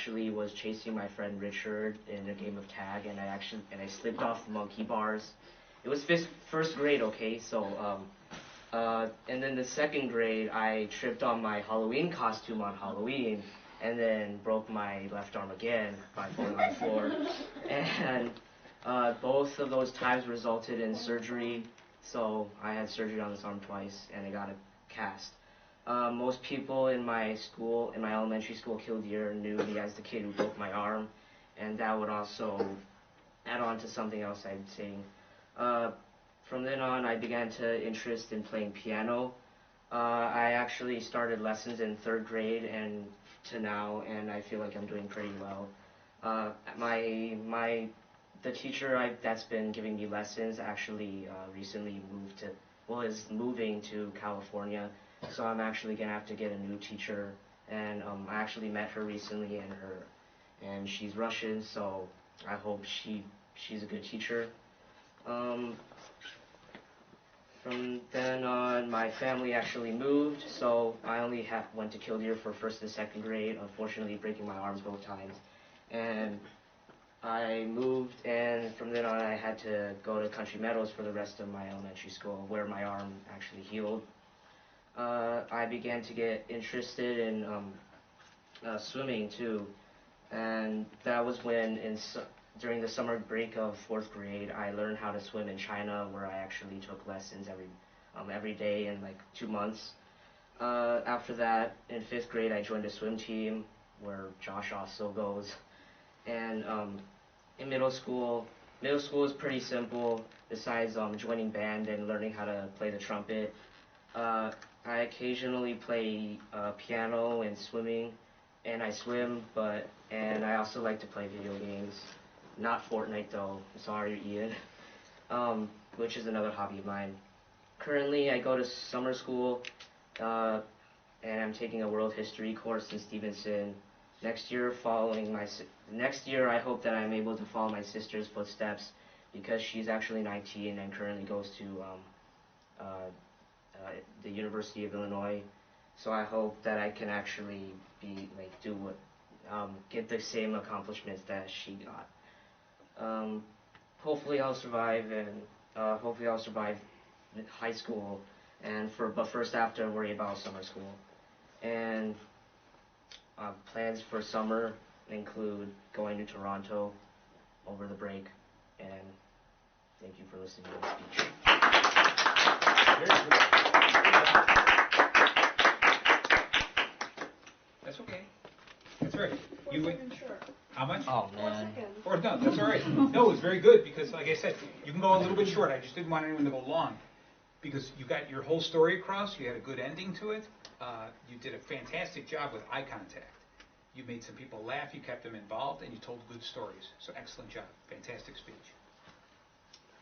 actually was chasing my friend Richard in a game of tag, and I slipped off the monkey bars. It was first grade, okay, so and then the second grade, I tripped on my Halloween costume on Halloween, and then broke my left arm again by falling on the floor. And both of those times resulted in surgery, so I had surgery on this arm twice, and I got a cast. Most people in my school, in my elementary school, Killdeer, knew me as the kid who broke my arm, and that would also add on to something else I'd say. From then on, I began to interest in playing piano. I actually started lessons in third grade and to now, and I feel like I'm doing pretty well. The teacher that's been giving me lessons actually recently is moving to California, so I'm actually gonna have to get a new teacher. And I actually met her recently, and she's Russian, so I hope she's a good teacher. From then on, my family actually moved, so I only went to Killdeer for first and second grade, unfortunately breaking my arms both times. And I moved, and from then on, I had to go to Country Meadows for the rest of my elementary school, where my arm actually healed. I began to get interested in swimming too, and that was when during the summer break of fourth grade, I learned how to swim in China, where I actually took lessons every day in like 2 months. After that, in fifth grade, I joined a swim team where Josh also goes. And in middle school is pretty simple. Besides joining band and learning how to play the trumpet, I occasionally play piano and swimming, and I swim, and I also like to play video games. Not Fortnite though, sorry Ian, which is another hobby of mine. Currently I go to summer school, and I'm taking a world history course in Stevenson. Next year I hope that I'm able to follow my sister's footsteps, because she's actually 19 and currently goes to the University of Illinois. So I hope that I can actually get the same accomplishments that she got. Hopefully I'll survive, and hopefully I'll survive high school, but first I have to worry about summer school. And plans for summer include going to Toronto over the break, and thank you for listening to my speech. That's okay. That's right. You went. How much? Oh man. Or no, that's all right. No, it was very good, because, like I said, you can go a little bit short. I just didn't want anyone to go long, because you got your whole story across. You had a good ending to it. You did a fantastic job with eye contact. You made some people laugh. You kept them involved, and you told good stories. So excellent job. Fantastic speech.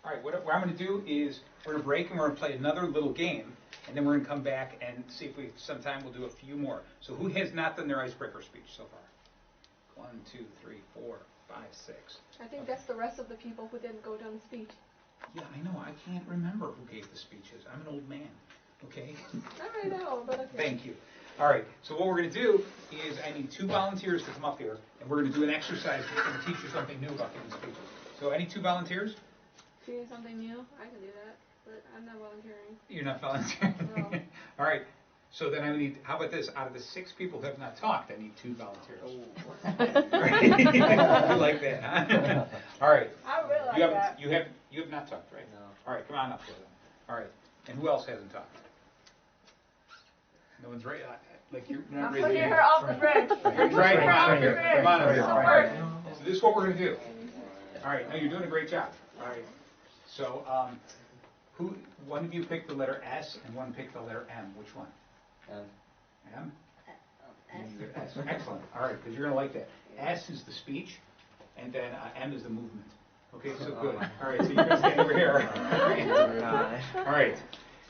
All right, what I'm going to do is we're going to break, and we're going to play another little game, and then we're going to come back and see if sometime we'll do a few more. So who has not done their icebreaker speech so far? 1, 2, 3, 4, 5, 6. I think that's the rest of the people who didn't go down the speech. Yeah, I know. I can't remember who gave the speeches. I'm an old man. Okay? I know, but okay. Thank you. All right. So what we're going to do is I need 2 volunteers to come up here, and we're going to do an exercise that's going to teach you something new about giving speeches. So any 2 volunteers? Doing something new? I can do that, but I'm not volunteering. You're not volunteering? No. All right. So then I need, how about this? Out of the 6 people who have not talked, I need 2 volunteers. You like that, huh? All right. I really like that. You have not talked, right? No. All right, come on up here then. All right. And who else hasn't talked? No one's ready. Like you're not I'm ready. putting her off the bridge. Right, come on up here. Come on up here. All right. Right. So this is what we're going to do. All right. No, you're doing a great job. All right. So, one of you picked the letter S and one picked the letter M. Which one? M? S. Excellent. All right, because you're going to like that. S is the speech, and then M is the movement. Okay, so good. All right, so you're going to stand over here. All right.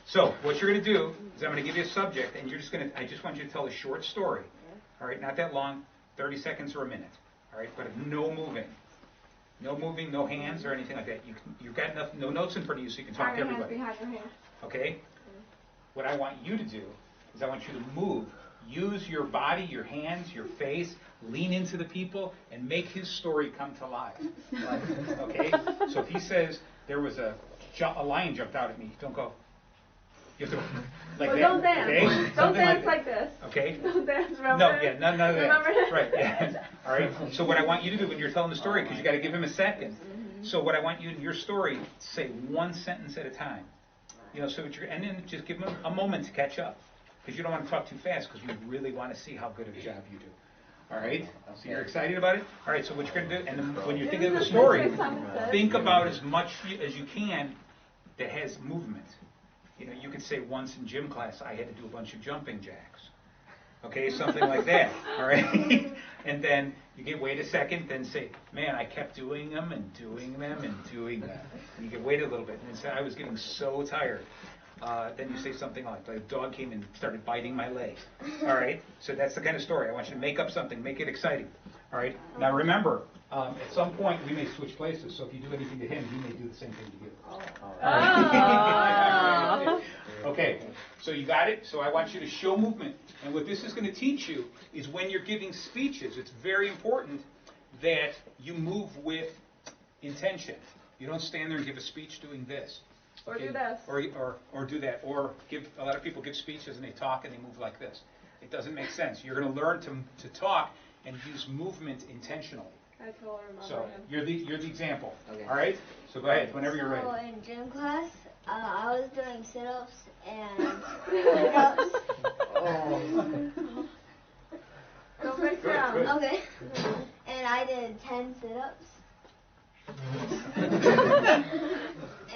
So what you're going to do is I'm going to give you a subject, and I just want you to tell a short story. All right, not that long, 30 seconds or a minute. All right, but no moving. No moving, no hands or anything like that. You've got no notes in front of you, so you can talk to everybody. Behind your hand. Okay? What I want you to do is I want you to move. Use your body, your hands, your face. lean into the people, and make his story come to life. Okay? So if he says, there was a lion jumped out at me, don't go. You have to go like Well, that. don't dance. Okay? Don't Something dance like this. Okay? Don't dance, remember? No, yeah, none of that. Remember? Right, yeah. All right? So what I want you to do when you're telling the story, because you got to give him a second. So what I want you in your story, say one sentence at a time. You know, so and then just give him a moment to catch up. Because you don't want to talk too fast, because we really want to see how good of a job you do. All right? So you're excited about it? All right, so what you're going to do, and then when you're thinking of the story, think about as much as you can that has movement. You know, you could say once in gym class, I had to do a bunch of jumping jacks. Okay, something like that, all right? And then you wait a second, then say, man, I kept doing them and doing them and doing them. And you wait a little bit, and then say, I was getting so tired. Then you say something like, the dog came and started biting my leg. All right, so that's the kind of story. I want you to make up something, make it exciting. All right, now remember, at some point we may switch places, so if you do anything to him, he may do the same thing to you. Oh. Okay, so you got it? So I want you to show movement. And what this is going to teach you is when you're giving speeches, it's very important that you move with intention. You don't stand there and give a speech doing this. Or do this. Or do that. Or a lot of people give speeches and they talk and they move like this. It doesn't make sense. You're going to learn to talk and use movement intentionally. I totally remember So him. you're the example. Okay. All right? So go ahead, whenever you're ready. So in gym class, I was doing sit-ups and push-ups. Don't make sound. Okay. And I did 10 sit-ups.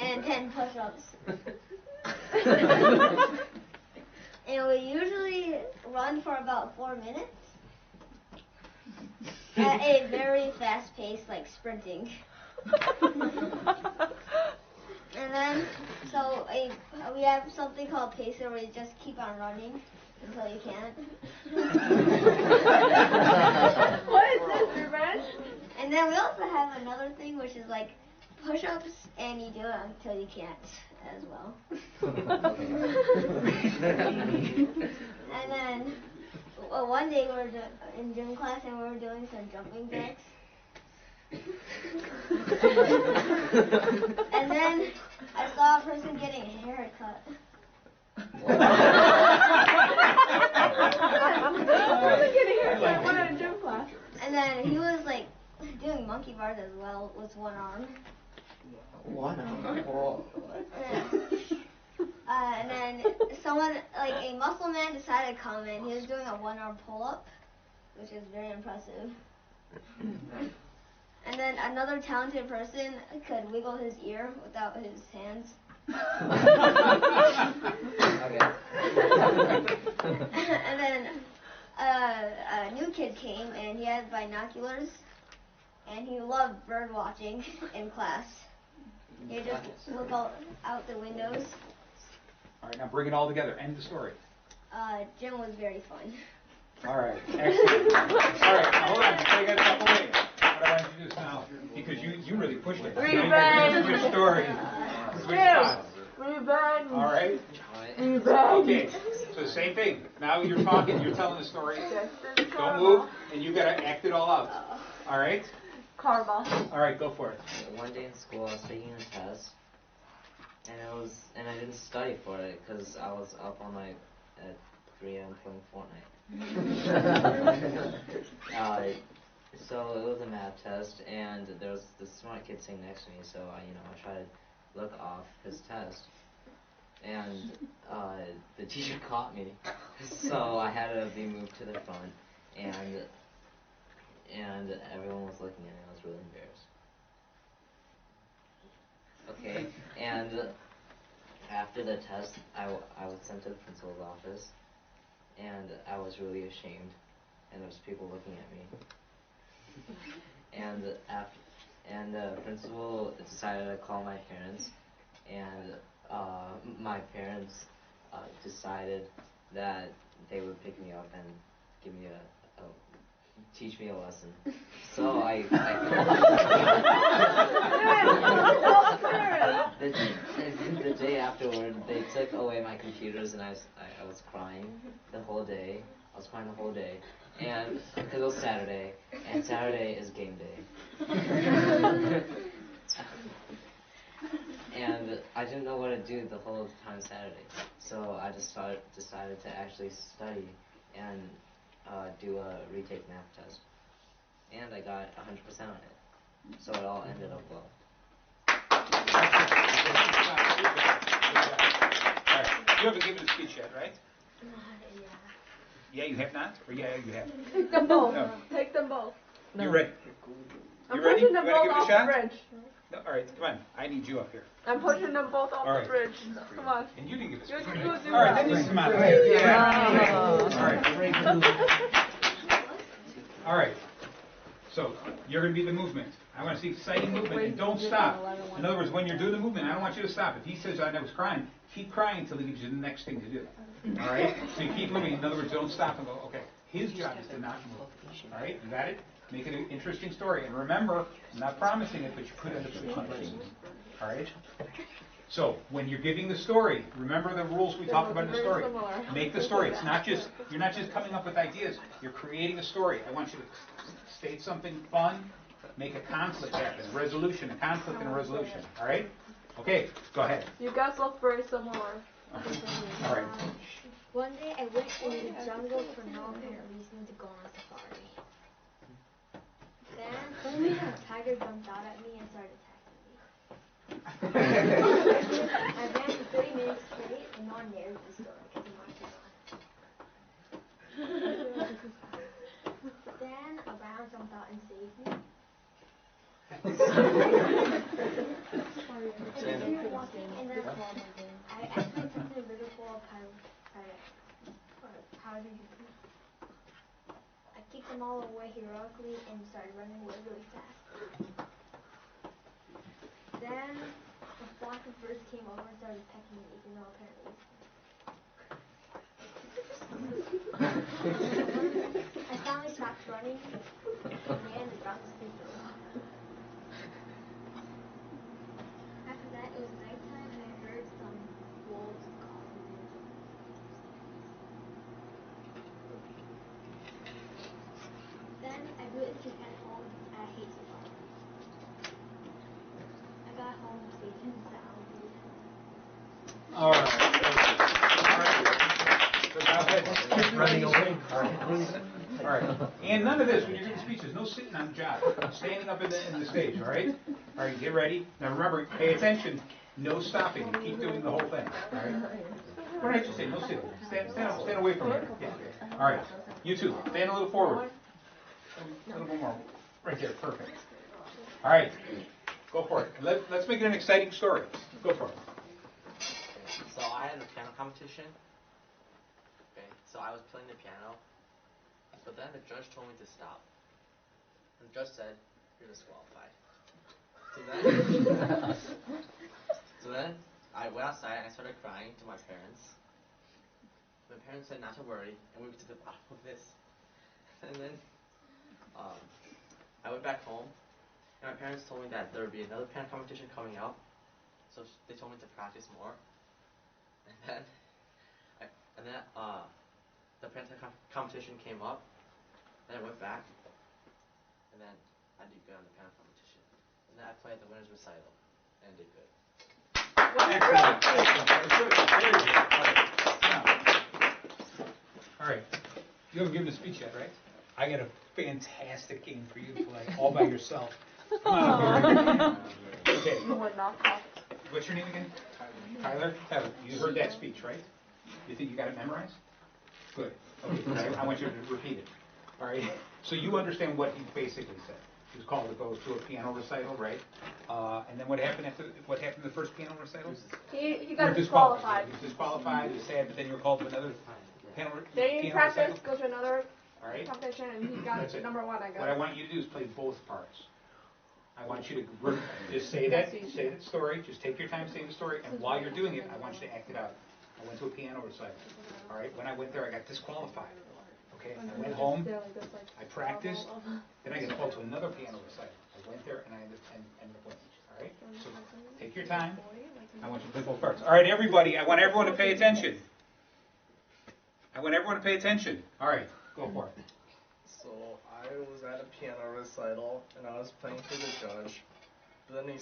And 10 push-ups. And we usually run for about 4 minutes. At a very fast pace, like sprinting. And then, so we have something called pacer where you just keep on running until you can't. What is this, revenge? And then we also have another thing which is like push-ups, and you do it until you can't as well. And then one day we were in gym class and we were doing some jumping jacks. And then I saw a person getting a haircut. Gym class. And then he was like doing monkey bars as well with one arm. One arm. And then someone, like a muscle man, decided to come in. He was doing a one-arm pull-up, which is very impressive. And then another talented person could wiggle his ear without his hands. Okay. And then a new kid came and he had binoculars and he loved bird watching in class. He just look out the windows. All right, now bring it all together. End the story. Gym was very fun. All right, excellent. All right, now hold on. I got a couple minutes. What I want you to do is now, because you really pushed it. Revenge. Your story. Switch sides. Revenge. All right. Revenge. Okay. So same thing. Now you're talking. You're telling the story. Don't move, and you got to act it all out. All right. Karma. All right. Go for it. One day in school, I was taking a test, and I didn't study for it because I was up all night at 3 a.m. playing Fortnite. So it was a math test, and there was this smart kid sitting next to me. So I tried to look off his test, and the teacher caught me. So I had to be moved to the front, and everyone was looking at me. I was really embarrassed. Okay, and after the test, I was sent to the principal's office, and I was really ashamed, and there was people looking at me. And the principal decided to call my parents, and my parents decided that they would pick me up and give me teach me a lesson. So the day afterward, they took away my computers, and I was crying the whole day. I was crying the whole day, and because it was Saturday, and Saturday is game day. And I didn't know what to do the whole time Saturday, so I just decided to actually study and do a retake math test, and I got 100% on it, so it all ended up well. Alright, you haven't given a speech yet, right? Yeah, you have not? Or yeah, you have? Take them both. No. Take them both. You ready? I'm You ready? pushing them You ready to both give it a off shot? the bridge. No, alright, come on. I need you up here. I'm pushing them both off All the right. bridge. Come on. And you didn't give a You speech. do Alright, that. then you come on. Alright. So, you're going to be the movement. I want to see exciting movement, and don't stop. In other words, when you're doing the movement, I don't want you to stop. If he says I was crying, keep crying until he gives you the next thing to do. Alright? So you keep moving. In other words, don't stop and go, okay. His job is to not move. Alright? You got it? Make it an interesting story. And remember, I'm not promising it, but you could end up switching places. Alright? So, when you're giving the story, remember the rules we talked about in the story. Make the story. It's not just, you're not just coming up with ideas. You're creating a story. I want you to state something fun, make a conflict happen, a resolution, a conflict and a resolution. Alright? Okay, go ahead. You guys look very similar. Alright. One day I went in the jungle for no apparent reason to go on a safari. Then suddenly a tiger jumped out at me and started attacking me. I ran for 30 minutes straight and no one narrated the story because I'm not too Then a lion jumped out and saved me. Continued walking and then I actually took the river full of powder. I kicked them all away heroically and started running away really fast. Then a flock of birds came over and started pecking me for no apparent reason. I finally stopped running and ran to drop the sleep. After that, it was nighttime and I heard some wolves calling me. Then I blew a kick at home and I hate safari. I got home safe and sound. Alright. So now ahead. Running away. Alright. And none of this when you're giving speeches. No sitting on the job. Standing up in the stage, alright? Alright, get ready. Now remember, pay attention. No stopping. You keep doing the whole thing. Alright? What did I just say? No sitting. Stand away from here. Yeah. Alright. You two. Stand a little forward. A little bit more. Right there. Perfect. Alright. Go for it. Let's make it an exciting story. Go for it. So I had a piano competition. Okay, so I was playing the piano, but then the judge told me to stop. And the judge said, "You're disqualified." So then I went outside and I started crying to my parents. My parents said not to worry, and we went to the bottom of this. And then I went back home, and my parents told me that there would be another piano competition coming up. So they told me to practice more. And then the piano competition came up, and I went back, and then I did good on the piano competition. And then I played the winners recital, and did good. Excellent. Excellent. Very good. All right. You haven't given a speech yet, right? I got a fantastic game for you to play all by yourself. Come on, okay. What's your name again? Tyler. Tyler. You heard that speech, right? You think you got it memorized? Good. Okay. I want you to repeat it. All right. So you understand what he basically said. He was called to go to a piano recital, right? And then what happened in the first piano recital? He got disqualified. He was disqualified. He was sad, but then you were called to another piano recital. Then he practiced, go to another All right. competition, and he got That's it. number one, I guess. What I want you to do is play both parts. I want you to just say that story. Just take your time saying the story, and while you're doing it, I want you to act it out. I went to a piano recital. All right. When I went there, I got disqualified. Okay. I went home. I practiced. Then I got called to another piano recital. I went there and I ended up winning. All right. So take your time. I want you to play both parts. All right, everybody. I want everyone to pay attention. I want everyone to pay attention. All right. Go for it. So I was at a piano recital and I was playing for the judge. But then he